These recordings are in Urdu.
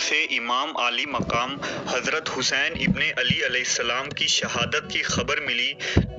اسے امام عالی مقام حضرت حسین ابن علی علیہ السلام کی شہادت کی خبر ملی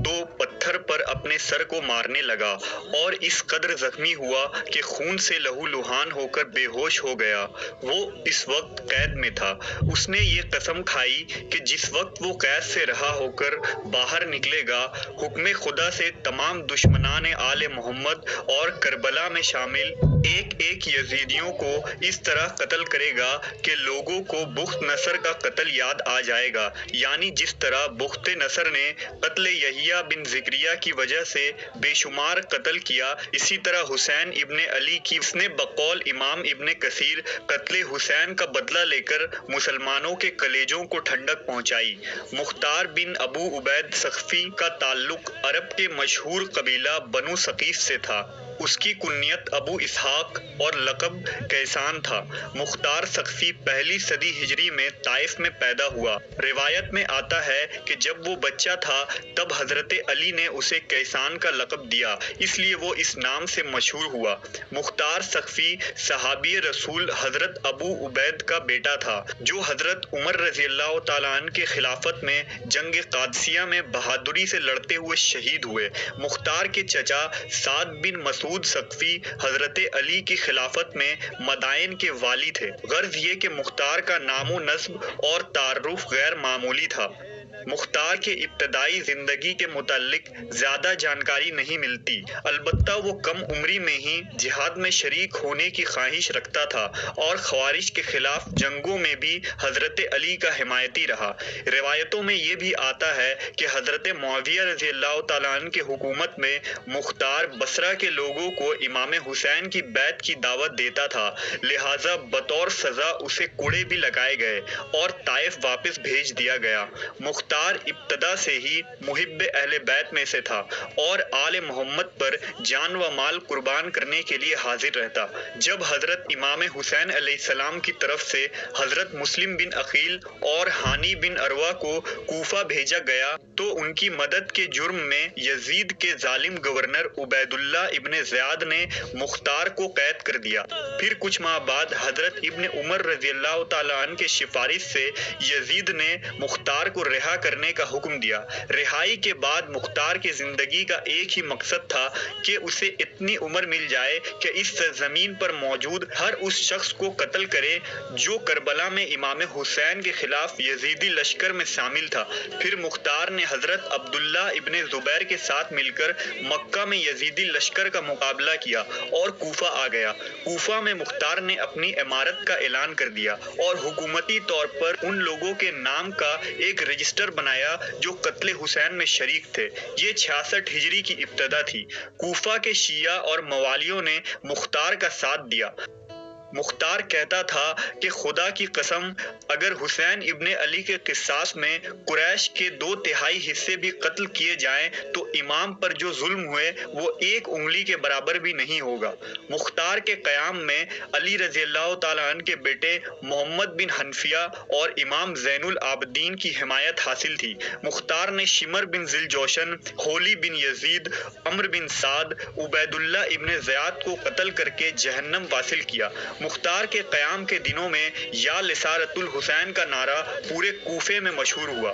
تو پتھر پر اپنے سر کو مارنے لگا اور اس قدر زخمی ہوا کہ خون سے لہو لہان ہو کر بے ہوش ہو گیا۔ وہ اس وقت قید میں تھا۔ اس نے یہ قسم کھائی کہ جس وقت وہ قید سے رہا ہو کر باہر نکلے گا، حکم خدا سے تمام دشمنان آل محمد اور کربلا میں شامل ایک ایک یزیدیوں کو اس طرح قتل کرے گا کہ لوگوں کو بخت نصر کا قتل یاد آ جائے گا، یعنی جس طرح بخت نصر نے قتل یحییٰ بن زکریا کی وجہ سے بے شمار قتل کیا، اسی طرح حسین ابن علی کی اس نے بقول امام ابن کثیر قتل حسین کا بدلہ لے کر مسلمانوں کے کلیجوں کو ٹھنڈک پہنچائی۔ مختار بن ابو عبید ثقفی کا تعلق عرب کے مشہور قبیلہ بنو ثقیف سے تھا۔ اس کی کنیت ابو اسحاق اور لقب کیسان تھا۔ مختار ثقفی پہلی صدی ہجری میں طائف میں پیدا ہوا۔ روایت میں آتا ہے کہ جب وہ بچہ تھا تب حضرت علی نے اسے کیسان کا لقب دیا، اس لیے وہ اس نام سے مشہور ہوا۔ مختار ثقفی صحابی رسول حضرت ابو عبید کا بیٹا تھا، جو حضرت عمر رضی اللہ تعالیٰ عنہ کے خلافت میں جنگ قادسیہ میں بہادری سے لڑتے ہوئے شہید ہوئے۔ مختار کے چچا سعد بن مسعود ثقفی حضرت علی کی خلافت میں مدائن کے والی تھے۔ غرض یہ کہ مختار کا نام و نسب اور تعارف غیر معمولی تھا۔ مختار کے ابتدائی زندگی کے متعلق زیادہ جانکاری نہیں ملتی، البتہ وہ کم عمری میں ہی جہاد میں شریک ہونے کی خواہش رکھتا تھا اور خوارج کے خلاف جنگوں میں بھی حضرت علی کا حمایتی رہا۔ روایتوں میں یہ بھی آتا ہے کہ حضرت معاویہ رضی اللہ تعالیٰ عنہ کی حکومت میں مختار بصرہ کے لوگوں کو امام حسین کی بیعت کی دعوت دیتا تھا، لہٰذا بطور سزا اسے کوڑے بھی لگائے گئے اور طائف واپس بھیج دیا گیا۔ مختار ابتدا سے ہی محب اہل بیت میں سے تھا اور آل محمد پر جان و مال قربان کرنے کے لیے حاضر رہتا۔ جب حضرت امام حسین علیہ السلام کی طرف سے حضرت مسلم بن عقیل اور ہانی بن عروہ کو کوفہ بھیجا گیا تو ان کی مدد کے جرم میں یزید کے ظالم گورنر عبید اللہ ابن زیاد نے مختار کو قید کر دیا۔ پھر کچھ ماہ بعد حضرت ابن عمر رضی اللہ تعالیٰ عنہ کے سفارش سے یزید نے مختار کو رہا کرنے کا حکم دیا۔ رہائی کے بعد مختار کی زندگی کا ایک ہی مقصد تھا کہ اسے اتنی عمر مل جائے کہ اس سرزمین پر موجود ہر اس شخص کو قتل کرے جو کربلا میں امام حسین کے خلاف یزیدی لشکر میں شامل تھا۔ پھر مختار نے حضرت عبداللہ ابن زبیر کے ساتھ مل کر مکہ میں یزیدی لشکر کا مقابلہ کیا اور کوفہ آ گیا۔ کوفہ میں مختار نے اپنی امارت کا اعلان کر دیا اور حکومتی طور پر ان لوگوں کے نام کا ایک رجسٹر بنایا جو قتل حسین میں شریک تھے۔ یہ 66 ہجری کی ابتدا تھی۔ کوفہ کے شیعہ اور موالیوں نے مختار کا ساتھ دیا۔ مختار کہتا تھا کہ خدا کی قسم اگر حسین ابن علی کے قصاص میں قریش کے 2/3 حصے بھی قتل کیے جائیں تو امام پر جو ظلم ہوئے وہ 1 انگلی کے برابر بھی نہیں ہوگا۔ مختار کے قیام میں علی رضی اللہ تعالیٰ عنہ کے بیٹے محمد بن حنفیہ اور امام زین العابدین کی حمایت حاصل تھی۔ مختار نے شمر بن ذی الجوشن، ہولی بن یزید، عمرو بن سعد، عبید اللہ ابن زیاد کو قتل کر کے جہنم واصل کیا۔ مختار کے قیام کے دنوں میں یا لسارۃ الحسین کا نعرہ پورے کوفے میں مشہور ہوا۔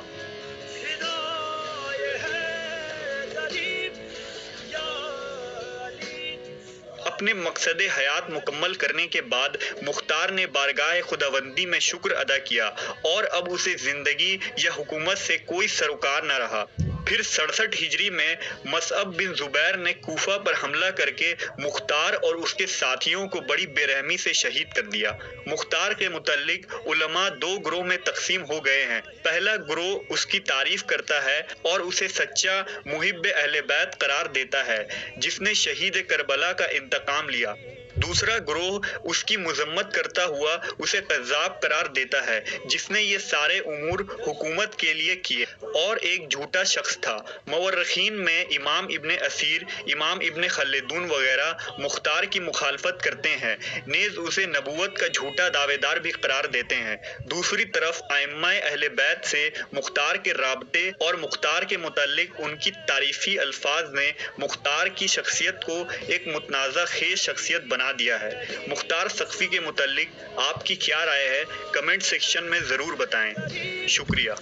اپنے مقصد حیات مکمل کرنے کے بعد مختار نے بارگاہ خداوندی میں شکر ادا کیا اور اب اسے زندگی یا حکومت سے کوئی سروکار نہ رہا۔ پھر 67 ہجری میں مصعب بن زبیر نے کوفہ پر حملہ کر کے مختار اور اس کے ساتھیوں کو بڑی بے رحمی سے شہید کر دیا۔ مختار کے متعلق علماء 2 گروہ میں تقسیم ہو گئے ہیں۔ پہلا گروہ اس کی تعریف کرتا ہے اور اسے سچا محب اہل بیت قرار دیتا ہے جس نے شہید کربلا کا انتقام لیا۔ دوسرا گروہ اس کی مذمت کرتا ہوا اسے کذاب قرار دیتا ہے جس نے یہ سارے امور حکومت کے لیے کیے اور ایک جھوٹا شخص تھا۔ مورخین میں امام ابن اسیر، امام ابن خلدون وغیرہ مختار کی مخالفت کرتے ہیں، نیز اسے نبوت کا جھوٹا دعوے دار بھی قرار دیتے ہیں۔ دوسری طرف ائمہ اہل بیت سے مختار کے رابطے اور مختار کے متعلق ان کی تعریفی الفاظ نے مختار کی شخصیت کو ایک متنازع خیز شخصیت بنا بنا دیا ہے۔ مختار سقفی کے متعلق آپ کی کیا رائے ہے؟ کمنٹ سیکشن میں ضرور بتائیں۔ شکریہ۔